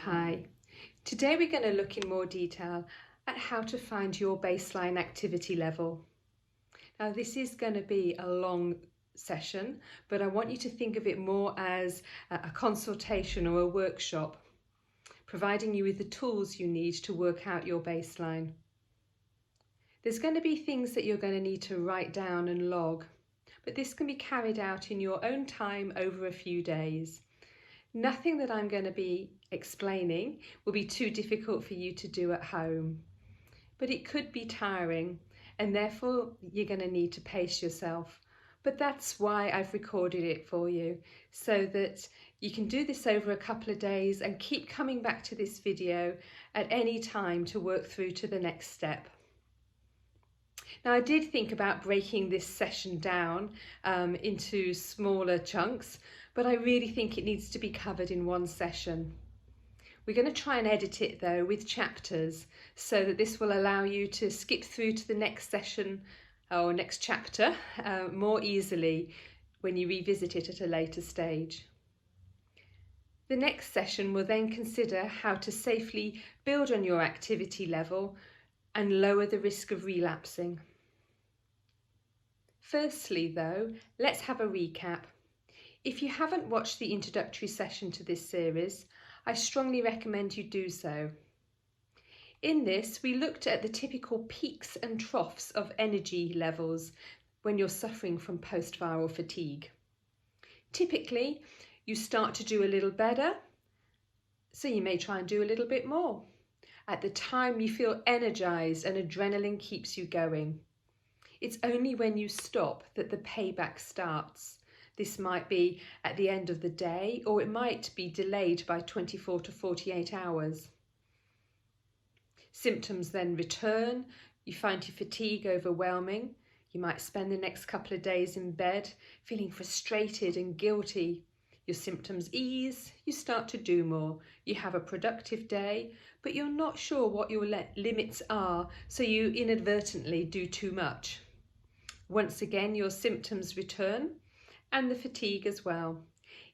Hi, today we're going to look in more detail at how to find your baseline activity level. Now this is going to be a long session, but I want you to think of it more as a consultation or a workshop, providing you with the tools you need to work out your baseline. There's going to be things that you're going to need to write down and log, but this can be carried out in your own time over a few days. Nothing that I'm going to be explaining will be too difficult for you to do at home, but it could be tiring and therefore you're going to need to pace yourself. But that's why I've recorded it for you, so that you can do this over a couple of days and keep coming back to this video at any time to work through to the next step. Now I did think about breaking this session down into smaller chunks, but I really think it needs to be covered in one session. We're going to try and edit it though with chapters, so that this will allow you to skip through to the next session or next chapter more easily when you revisit it at a later stage. The next session will then consider how to safely build on your activity level and lower the risk of relapsing. Firstly though, let's have a recap. If you haven't watched the introductory session to this series, I strongly recommend you do so. In this, we looked at the typical peaks and troughs of energy levels when you're suffering from post-viral fatigue. Typically, you start to do a little better, so you may try and do a little bit more. At the time, you feel energized and adrenaline keeps you going. It's only when you stop that the payback starts. This might be at the end of the day, or it might be delayed by 24 to 48 hours. Symptoms then return. You find your fatigue overwhelming. You might spend the next couple of days in bed feeling frustrated and guilty. Your symptoms ease, you start to do more. You have a productive day, but you're not sure what your limits are, so you inadvertently do too much. Once again, your symptoms return, and the fatigue as well.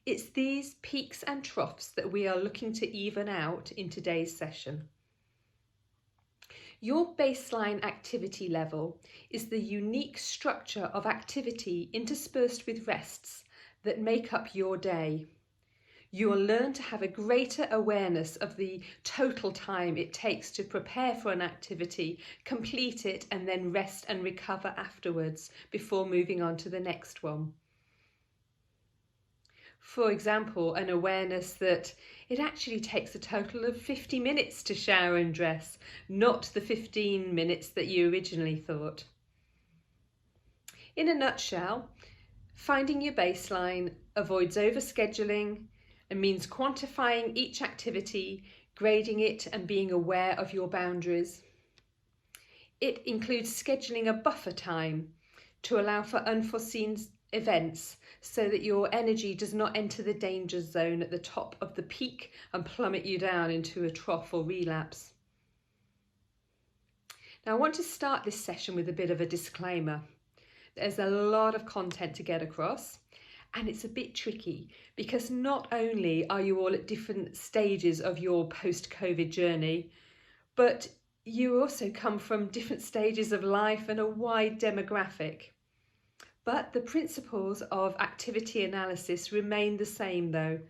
It's these peaks and troughs that we are looking to even out in today's session. Your baseline activity level is the unique structure of activity interspersed with rests that make up your day. You will learn to have a greater awareness of the total time it takes to prepare for an activity, complete it, and then rest and recover afterwards before moving on to the next one. For example, an awareness that it actually takes a total of 50 minutes to shower and dress, not the 15 minutes that you originally thought. In a nutshell, finding your baseline avoids overscheduling and means quantifying each activity, grading it, and being aware of your boundaries. It includes scheduling a buffer time to allow for unforeseen events so that your energy does not enter the danger zone at the top of the peak and plummet you down into a trough or relapse. Now I want to start this session with a bit of a disclaimer. There's a lot of content to get across, and it's a bit tricky because not only are you all at different stages of your post-COVID journey, but you also come from different stages of life and a wide demographic. But the principles of activity analysis remain the same though,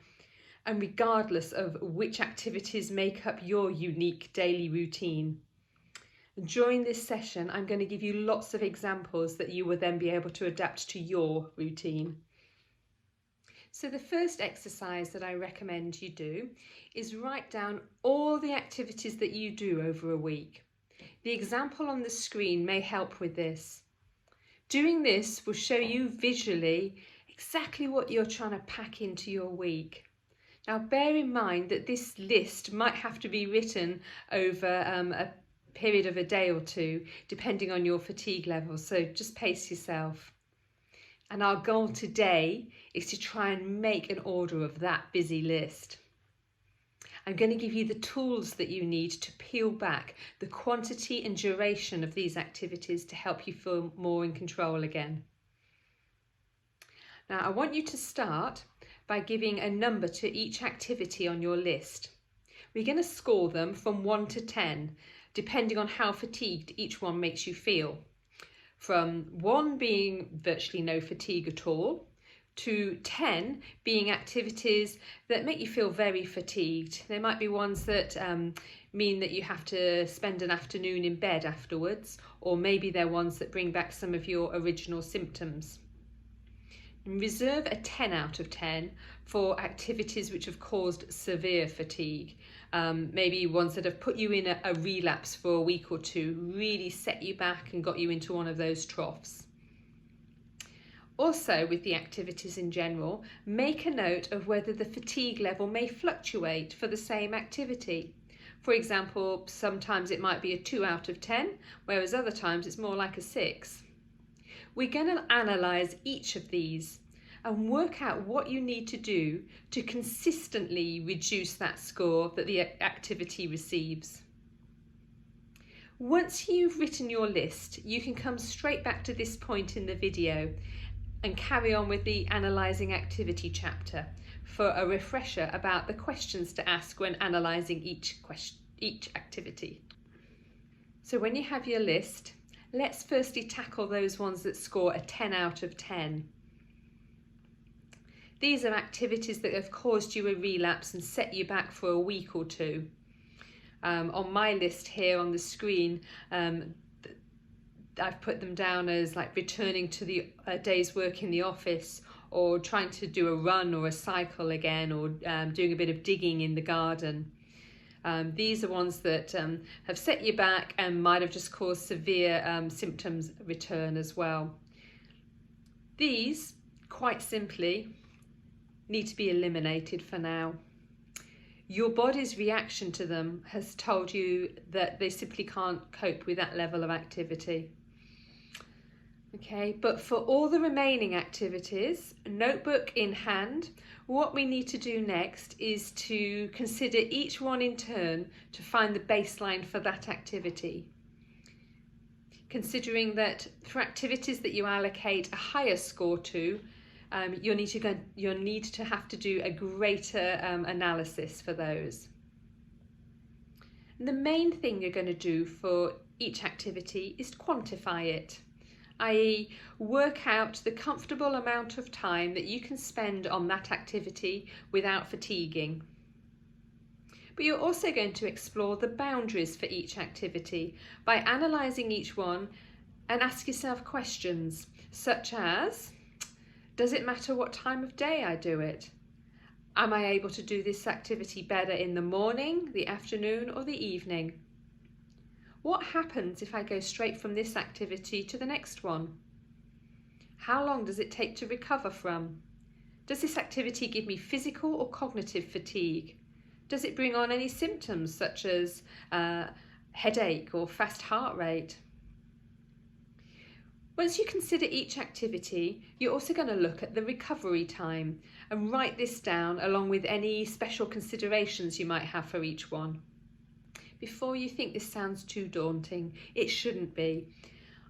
and regardless of which activities make up your unique daily routine. During this session, I'm going to give you lots of examples that you will then be able to adapt to your routine. So the first exercise that I recommend you do is write down all the activities that you do over a week. The example on the screen may help with this. Doing this will show you visually exactly what you're trying to pack into your week. Now bear in mind that this list might have to be written over a period of a day or two, depending on your fatigue level, so just pace yourself. And our goal today is to try and make an order of that busy list. I'm going to give you the tools that you need to peel back the quantity and duration of these activities to help you feel more in control again. Now, I want you to start by giving a number to each activity on your list. We're going to score them from 1 to 10, depending on how fatigued each one makes you feel. From 1 being virtually no fatigue at all, to 10 being activities that make you feel very fatigued. They might be ones that mean that you have to spend an afternoon in bed afterwards, or maybe they're ones that bring back some of your original symptoms. And reserve a 10 out of 10 for activities which have caused severe fatigue. Maybe ones that have put you in a relapse for a week or two, really set you back and got you into one of those troughs. Also, with the activities in general, make a note of whether the fatigue level may fluctuate for the same activity. For example, sometimes it might be a 2 out of 10, whereas other times it's more like a 6. We're going to analyse each of these and work out what you need to do to consistently reduce that score that the activity receives. Once you've written your list, you can come straight back to this point in the video and carry on with the analysing activity chapter for a refresher about the questions to ask when analysing each activity. So when you have your list, let's firstly tackle those ones that score a 10 out of 10. These are activities that have caused you a relapse and set you back for a week or two. On my list here on the screen, I've put them down as like returning to the day's work in the office, or trying to do a run or a cycle again, or doing a bit of digging in the garden. These are ones that have set you back and might have just caused severe symptoms return as well. These, quite simply, need to be eliminated for now. Your body's reaction to them has told you that they simply can't cope with that level of activity. Okay, but for all the remaining activities, notebook in hand, what we need to do next is to consider each one in turn to find the baseline for that activity. Considering that for activities that you allocate a higher score to, you'll need to have to do a greater analysis for those. And the main thing you're going to do for each activity is to quantify it, i.e. work out the comfortable amount of time that you can spend on that activity without fatiguing. But you're also going to explore the boundaries for each activity by analysing each one and ask yourself questions such as, does it matter what time of day I do it? Am I able to do this activity better in the morning, the afternoon, or the evening? What happens if I go straight from this activity to the next one? How long does it take to recover from? Does this activity give me physical or cognitive fatigue? Does it bring on any symptoms such as headache or fast heart rate? Once you consider each activity, you're also going to look at the recovery time and write this down along with any special considerations you might have for each one. Before you think this sounds too daunting, it shouldn't be.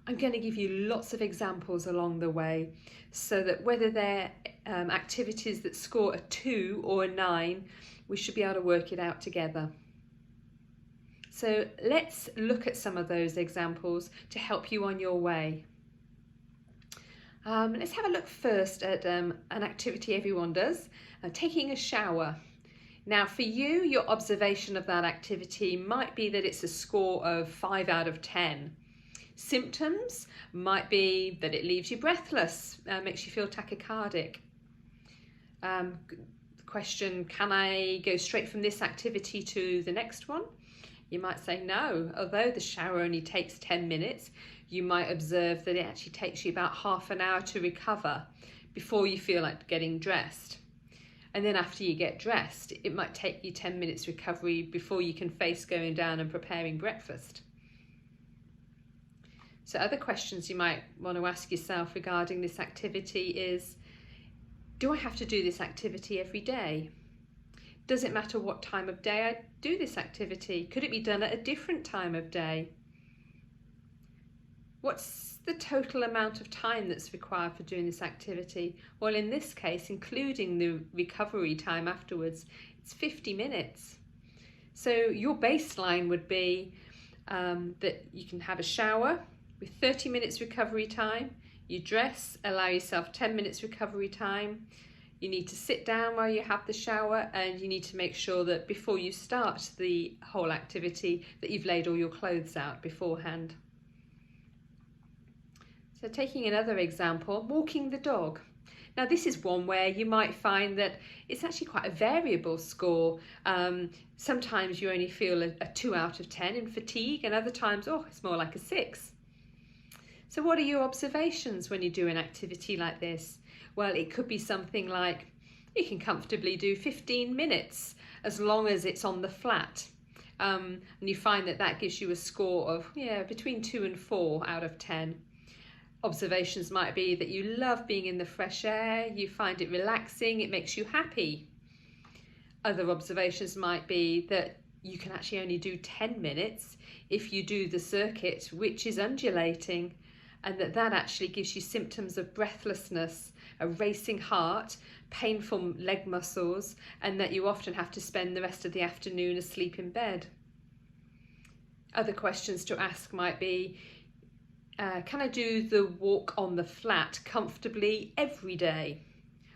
I'm going to give you lots of examples along the way so that whether they're activities that score a 2 or a 9, we should be able to work it out together. So let's look at some of those examples to help you on your way. Let's have a look first at an activity everyone does, taking a shower. Now for you, your observation of that activity might be that it's a score of 5 out of 10. Symptoms might be that it leaves you breathless, makes you feel tachycardic. Question, can I go straight from this activity to the next one? You might say no. Although the shower only takes 10 minutes, you might observe that it actually takes you about half an hour to recover before you feel like getting dressed. And then after you get dressed, it might take you 10 minutes recovery before you can face going down and preparing breakfast. So other questions you might want to ask yourself regarding this activity is, do I have to do this activity every day? Does it matter what time of day I do this activity? Could it be done at a different time of day? What's the total amount of time that's required for doing this activity? Well, in this case, including the recovery time afterwards, it's 50 minutes. So your baseline would be that you can have a shower with 30 minutes recovery time, you dress, allow yourself 10 minutes recovery time, you need to sit down while you have the shower, and you need to make sure that before you start the whole activity that you've laid all your clothes out beforehand. So taking another example, walking the dog. Now this is one where you might find that it's actually quite a variable score. Sometimes you only feel a 2 out of 10 in fatigue, and other times, oh, it's more like a 6. So what are your observations when you do an activity like this? Well, it could be something like you can comfortably do 15 minutes as long as it's on the flat. And you find that that gives you a score of between 2 and 4 out of 10. Observations might be that you love being in the fresh air, you find it relaxing, it makes you happy. Other observations might be that you can actually only do 10 minutes if you do the circuit, which is undulating, and that actually gives you symptoms of breathlessness, a racing heart, painful leg muscles, and that you often have to spend the rest of the afternoon asleep in bed. Other questions to ask might be, can I do the walk on the flat comfortably every day?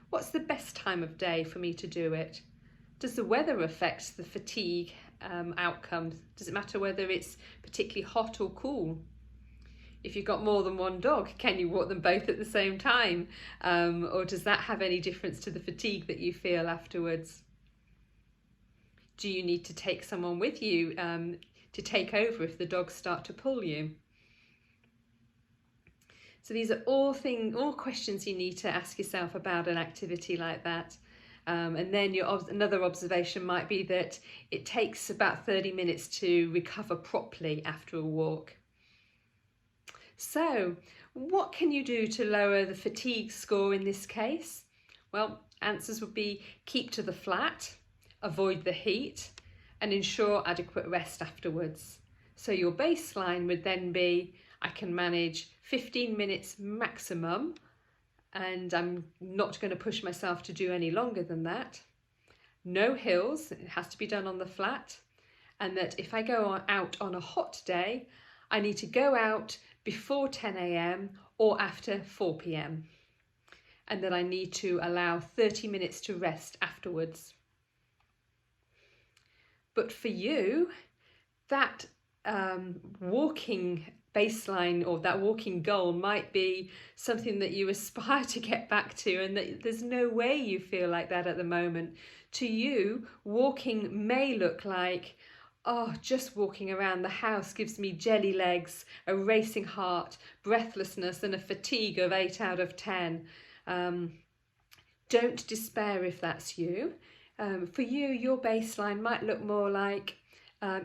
What's the best time of day for me to do it? Does the weather affect the fatigue outcome? Does it matter whether it's particularly hot or cool? If you've got more than one dog, can you walk them both at the same time? Or does that have any difference to the fatigue that you feel afterwards? Do you need to take someone with you to take over if the dogs start to pull you? So these are all questions you need to ask yourself about an activity like that. And then another observation might be that it takes about 30 minutes to recover properly after a walk. So what can you do to lower the fatigue score in this case? Well, answers would be keep to the flat, avoid the heat, and ensure adequate rest afterwards. So your baseline would then be, I can manage 15 minutes maximum, and I'm not going to push myself to do any longer than that. No hills, it has to be done on the flat. And that if I go out on a hot day, I need to go out before 10 a.m. or after 4 p.m. And that I need to allow 30 minutes to rest afterwards. But for you, that walking baseline or that walking goal might be something that you aspire to get back to, and that there's no way you feel like that at the moment. To you, walking may look like, oh, just walking around the house gives me jelly legs, a racing heart, breathlessness, and a fatigue of 8 out of 10. Don't despair if that's you. For you, your baseline might look more like,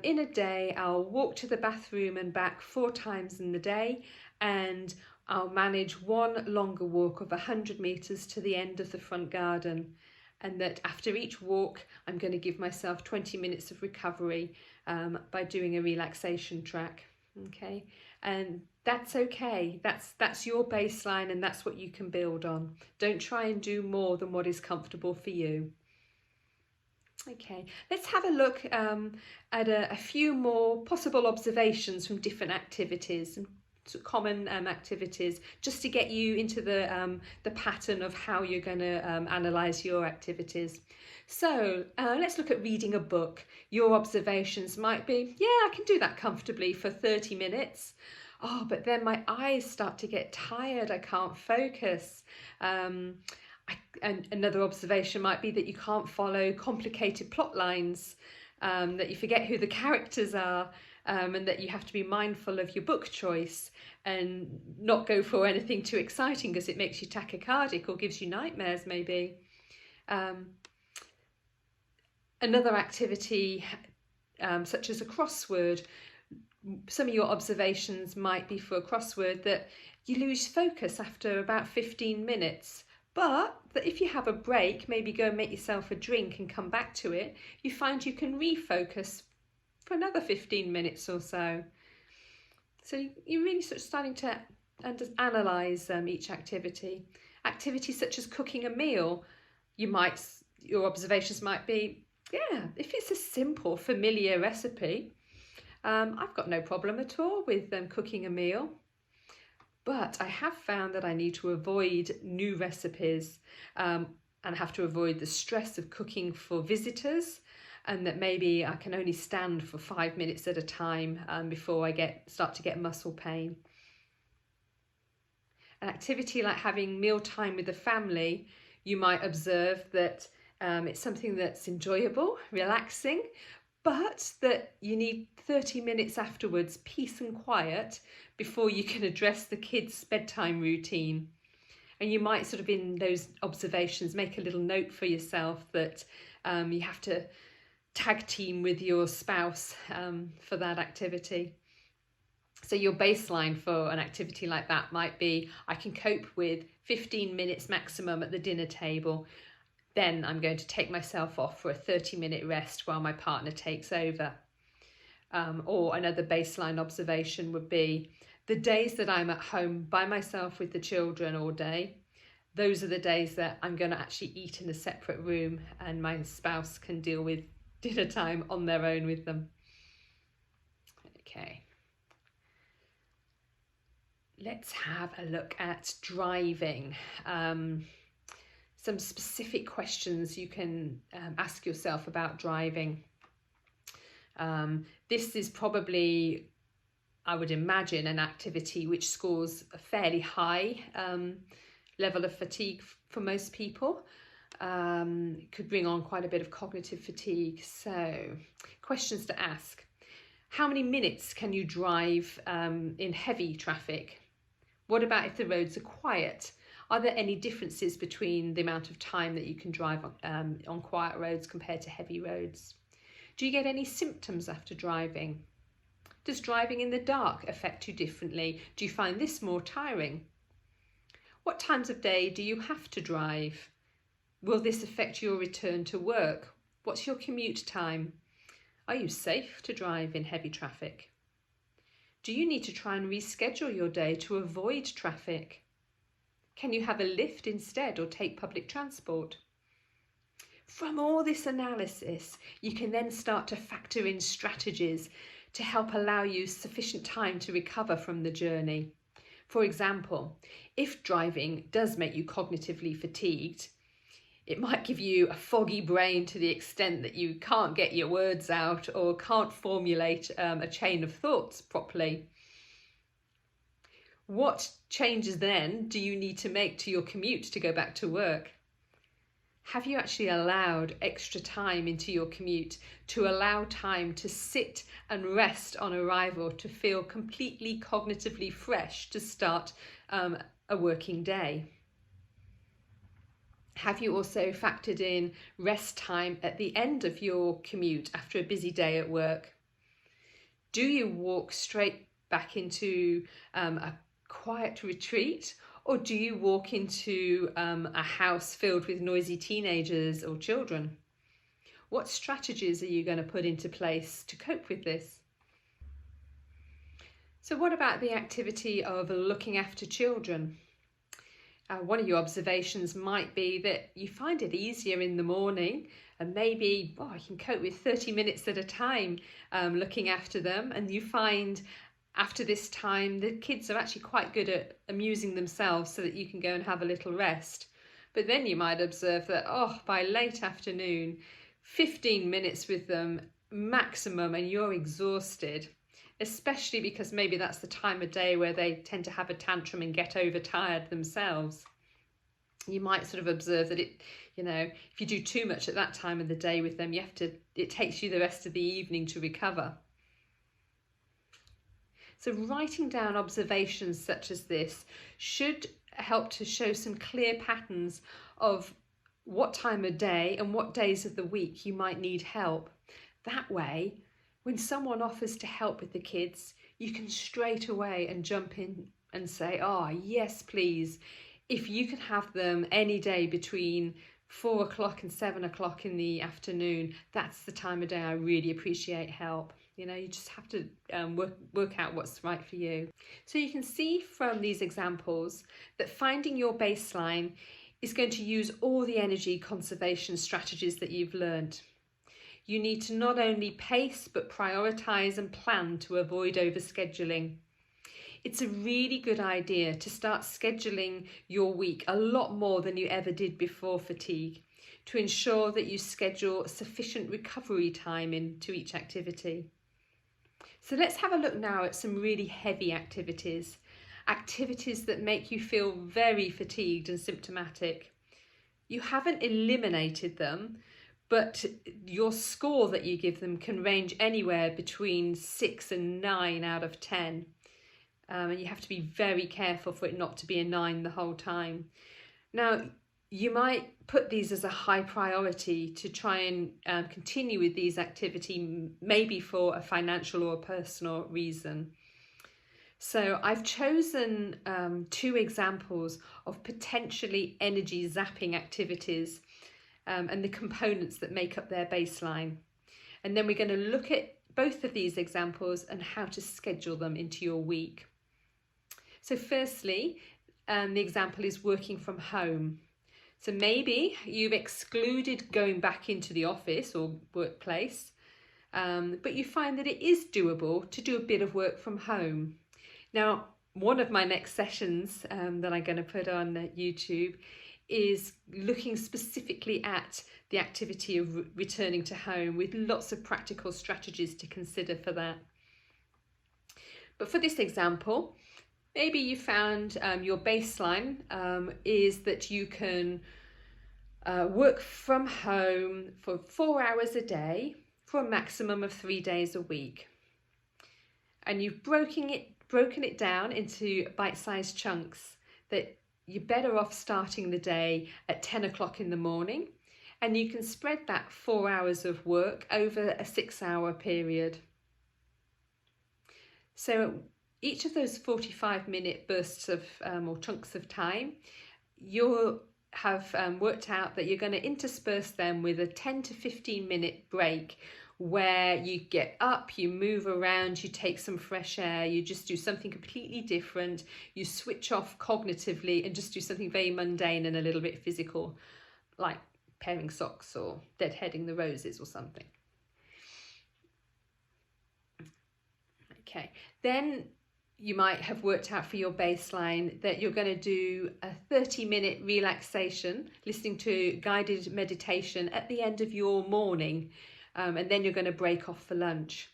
in a day, I'll walk to the bathroom and back 4 times in the day, and I'll manage one longer walk of 100 metres to the end of the front garden. And that after each walk, I'm going to give myself 20 minutes of recovery by doing a relaxation track. Okay, and that's okay. That's your baseline, and that's what you can build on. Don't try and do more than what is comfortable for you. Okay, let's have a look at a few more possible observations from different activities and common activities, just to get you into the pattern of how you're going to analyse your activities. So let's look at reading a book. Your observations might be, yeah, I can do that comfortably for 30 minutes. Oh, but then my eyes start to get tired, I can't focus. And another observation might be that you can't follow complicated plot lines, that you forget who the characters are, and that you have to be mindful of your book choice and not go for anything too exciting because it makes you tachycardic or gives you nightmares maybe. Another activity such as a crossword, some of your observations might be for a crossword that you lose focus after about 15 minutes. But that if you have a break, maybe go and make yourself a drink and come back to it, you find you can refocus for another 15 minutes or so. So you're really sort of starting to analyse each activity. Activities such as cooking a meal, your observations might be, Yeah, if it's a simple, familiar recipe, I've got no problem at all with cooking a meal. But I have found that I need to avoid new recipes and have to avoid the stress of cooking for visitors, and that maybe I can only stand for 5 minutes at a time before I start to get muscle pain. An activity like having mealtime with the family, you might observe that it's something that's enjoyable, relaxing, but that you need 30 minutes afterwards, peace and quiet, before you can address the kids' bedtime routine. And you might sort of in those observations make a little note for yourself that you have to tag team with your spouse for that activity. So your baseline for an activity like that might be, I can cope with 15 minutes maximum at the dinner table. Then I'm going to take myself off for a 30-minute rest while my partner takes over. Or another baseline observation would be, the days that I'm at home by myself with the children all day, those are the days that I'm going to actually eat in a separate room and my spouse can deal with dinner time on their own with them. Okay. Let's have a look at driving. Some specific questions you can ask yourself about driving. This is probably, I would imagine, an activity which scores a fairly high level of fatigue for most people. It could bring on quite a bit of cognitive fatigue. So, questions to ask. How many minutes can you drive in heavy traffic? What about if the roads are quiet? Are there any differences between the amount of time that you can drive on quiet roads compared to heavy roads? Do you get any symptoms after driving? Does driving in the dark affect you differently? Do you find this more tiring? What times of day do you have to drive? Will this affect your return to work? What's your commute time? Are you safe to drive in heavy traffic? Do you need to try and reschedule your day to avoid traffic? Can you have a lift instead or take public transport? From all this analysis, you can then start to factor in strategies to help allow you sufficient time to recover from the journey. For example, if driving does make you cognitively fatigued, it might give you a foggy brain to the extent that you can't get your words out or can't formulate a chain of thoughts properly. What changes then do you need to make to your commute to go back to work? Have you actually allowed extra time into your commute to allow time to sit and rest on arrival to feel completely cognitively fresh to start a working day? Have you also factored in rest time at the end of your commute after a busy day at work? Do you walk straight back into a quiet retreat? Or do you walk into a house filled with noisy teenagers or children? What strategies are you going to put into place to cope with this? So what about the activity of looking after children? One of your observations might be that you find it easier in the morning and maybe you can cope with 30 minutes at a time looking after them, and you find after this time, the kids are actually quite good at amusing themselves so that you can go and have a little rest. But then you might observe that, by late afternoon, 15 minutes with them maximum and you're exhausted, especially because maybe that's the time of day where they tend to have a tantrum and get overtired themselves. You might sort of observe that if you do too much at that time of the day with them, it takes you the rest of the evening to recover. So writing down observations such as this should help to show some clear patterns of what time of day and what days of the week you might need help. That way, when someone offers to help with the kids, you can straight away and jump in and say, yes, please. If you can have them any day between 4 o'clock and 7 o'clock in the afternoon, that's the time of day I really appreciate help. You just have to work out what's right for you. So you can see from these examples that finding your baseline is going to use all the energy conservation strategies that you've learned. You need to not only pace but prioritise and plan to avoid overscheduling. It's a really good idea to start scheduling your week a lot more than you ever did before fatigue, to ensure that you schedule sufficient recovery time into each activity. So let's have a look now at some really heavy activities that make you feel very fatigued and symptomatic. You haven't eliminated them, but your score that you give them can range anywhere between 6 and 9 out of 10. And you have to be very careful for it not to be a 9 the whole time. Now, you might put these as a high priority to try and continue with these activities, maybe for a financial or a personal reason. So I've chosen 2 examples of potentially energy zapping activities and the components that make up their baseline. And then we're going to look at both of these examples and how to schedule them into your week. So firstly, the example is working from home. So maybe you've excluded going back into the office or workplace, but you find that it is doable to do a bit of work from home. Now, one of my next sessions that I'm going to put on YouTube is looking specifically at the activity of returning to home, with lots of practical strategies to consider for that. But for this example, maybe you found your baseline is that you can work from home for 4 hours a day for a maximum of 3 days a week. And you've broken it down into bite-sized chunks that you're better off starting the day at 10 o'clock in the morning, and you can spread that 4 hours of work over a 6-hour period. So each of those 45-minute bursts of or chunks of time, you'll have worked out that you're going to intersperse them with a 10 to 15-minute break where you get up, you move around, you take some fresh air, you just do something completely different, you switch off cognitively and just do something very mundane and a little bit physical, like pairing socks or deadheading the roses or something. Okay, then you might have worked out for your baseline that you're going to do a 30-minute relaxation, listening to guided meditation at the end of your morning. And then you're going to break off for lunch.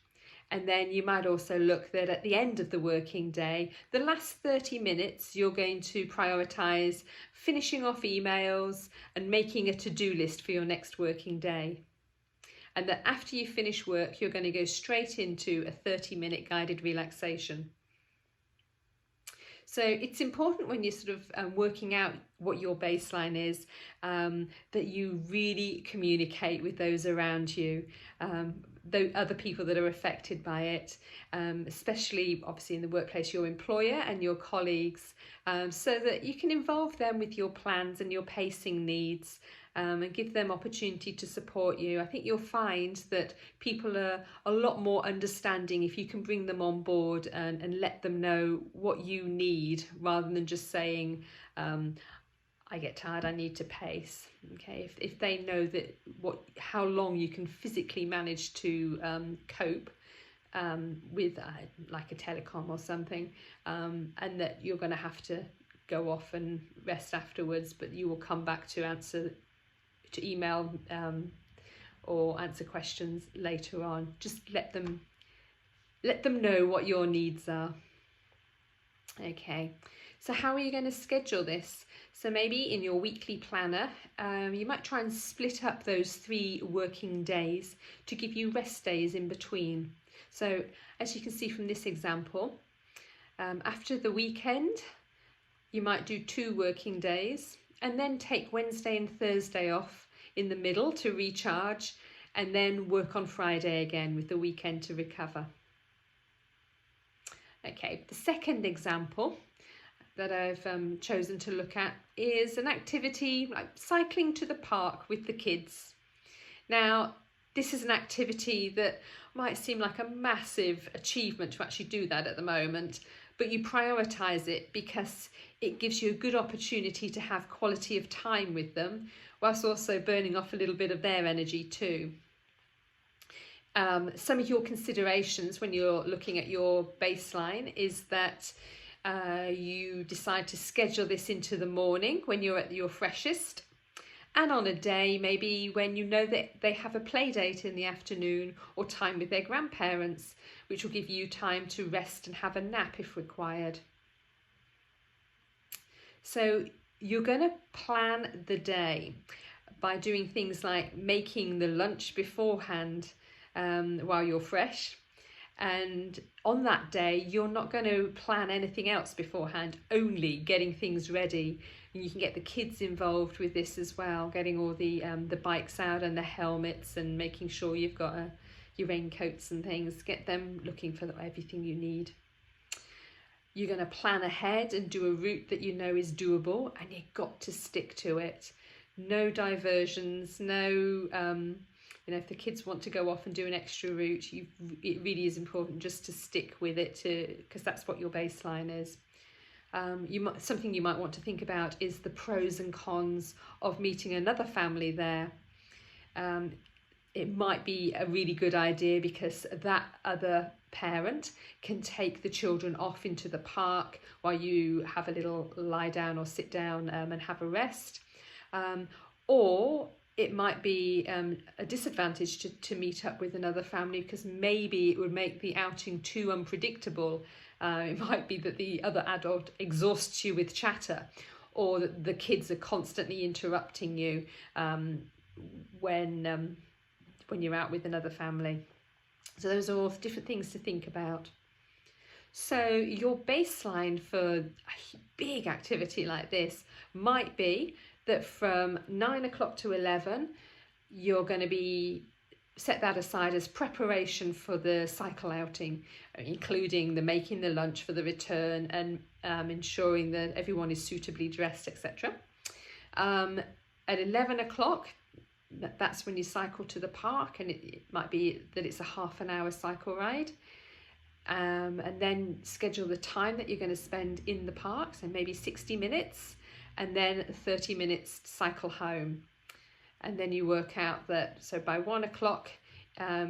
And then you might also look that at the end of the working day, the last 30 minutes, you're going to prioritise finishing off emails and making a to-do list for your next working day. And that after you finish work, you're going to go straight into a 30-minute guided relaxation. So it's important when you're sort of working out what your baseline is, that you really communicate with those around you, the other people that are affected by it, especially obviously in the workplace, your employer and your colleagues, so that you can involve them with your plans and your pacing needs. And give them opportunity to support you. I think you'll find that people are a lot more understanding if you can bring them on board and let them know what you need, rather than just saying, I get tired, I need to pace. Okay, if they know that how long you can physically manage to cope with like a telecom or something, and that you're going to have to go off and rest afterwards, but you will come back to email or answer questions later on. Just let them know what your needs are. Okay, so how are you going to schedule this? So maybe in your weekly planner, you might try and split up those 3 working days to give you rest days in between. So as you can see from this example, after the weekend, you might do 2 working days and then take Wednesday and Thursday off in the middle to recharge, and then work on Friday again with the weekend to recover. Okay, the second example that I've chosen to look at is an activity like cycling to the park with the kids. Now, this is an activity that might seem like a massive achievement to actually do that at the moment, but you prioritise it because it gives you a good opportunity to have quality of time with them, whilst also burning off a little bit of their energy too. Some of your considerations when you're looking at your baseline is that you decide to schedule this into the morning when you're at your freshest, and on a day maybe when you know that they have a play date in the afternoon or time with their grandparents, which will give you time to rest and have a nap if required. So you're going to plan the day by doing things like making the lunch beforehand while you're fresh. And on that day, you're not going to plan anything else beforehand, only getting things ready. And you can get the kids involved with this as well, getting all the bikes out and the helmets and making sure you've got your raincoats and things. Get them looking for everything you need. You're going to plan ahead and do a route that you know is doable, and you've got to stick to it. No diversions, no... if the kids want to go off and do an extra route, it really is important just to stick with it, because that's what your baseline is. Something you might want to think about is the pros and cons of meeting another family there. It might be a really good idea because that other parent can take the children off into the park while you have a little lie down or sit down and have a rest. Or it might be a disadvantage to meet up with another family, because maybe it would make the outing too unpredictable. It might be that the other adult exhausts you with chatter, or that the kids are constantly interrupting you when you're out with another family. So those are all different things to think about. So your baseline for a big activity like this might be that from 9 o'clock to 11, you're going to be set that aside as preparation for the cycle outing, including making the lunch for the return and ensuring that everyone is suitably dressed, etc. At 11 o'clock, that's when you cycle to the park, and it might be that it's a half an hour cycle ride. And then schedule the time that you're going to spend in the park, so maybe 60 minutes, and then 30 minutes to cycle home. And then you work out that, so by 1 o'clock,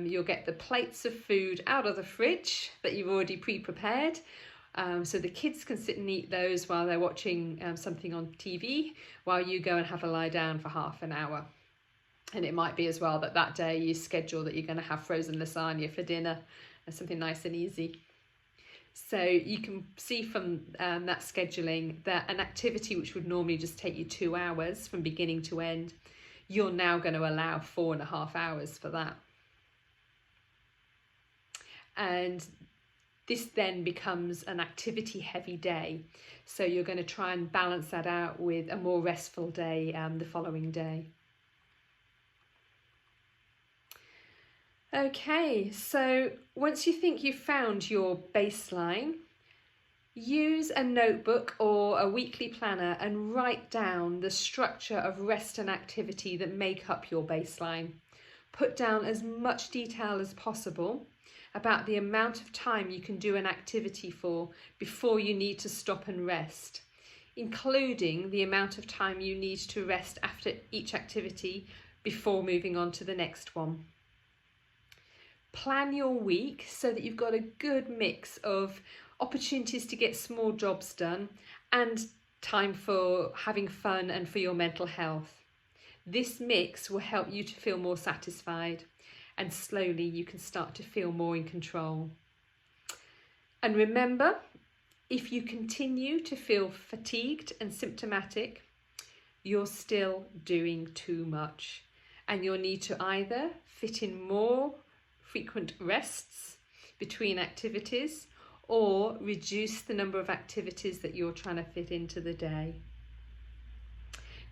you'll get the plates of food out of the fridge that you've already pre-prepared. So the kids can sit and eat those while they're watching something on TV, while you go and have a lie down for half an hour. And it might be as well that day you schedule that you're going to have frozen lasagna for dinner, something nice and easy. So you can see from that scheduling that an activity which would normally just take you 2 hours from beginning to end, you're now going to allow 4.5 hours for that. And this then becomes an activity heavy day. So you're going to try and balance that out with a more restful day the following day. Okay, so once you think you've found your baseline, use a notebook or a weekly planner and write down the structure of rest and activity that make up your baseline. Put down as much detail as possible about the amount of time you can do an activity for before you need to stop and rest, including the amount of time you need to rest after each activity before moving on to the next one. Plan your week so that you've got a good mix of opportunities to get small jobs done and time for having fun and for your mental health. This mix will help you to feel more satisfied, and slowly you can start to feel more in control. And remember, if you continue to feel fatigued and symptomatic, you're still doing too much, and you'll need to either fit in more frequent rests between activities or reduce the number of activities that you're trying to fit into the day.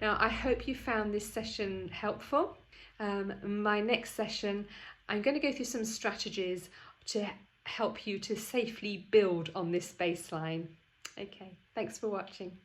Now, I hope you found this session helpful. My next session, I'm going to go through some strategies to help you to safely build on this baseline. Okay, thanks for watching.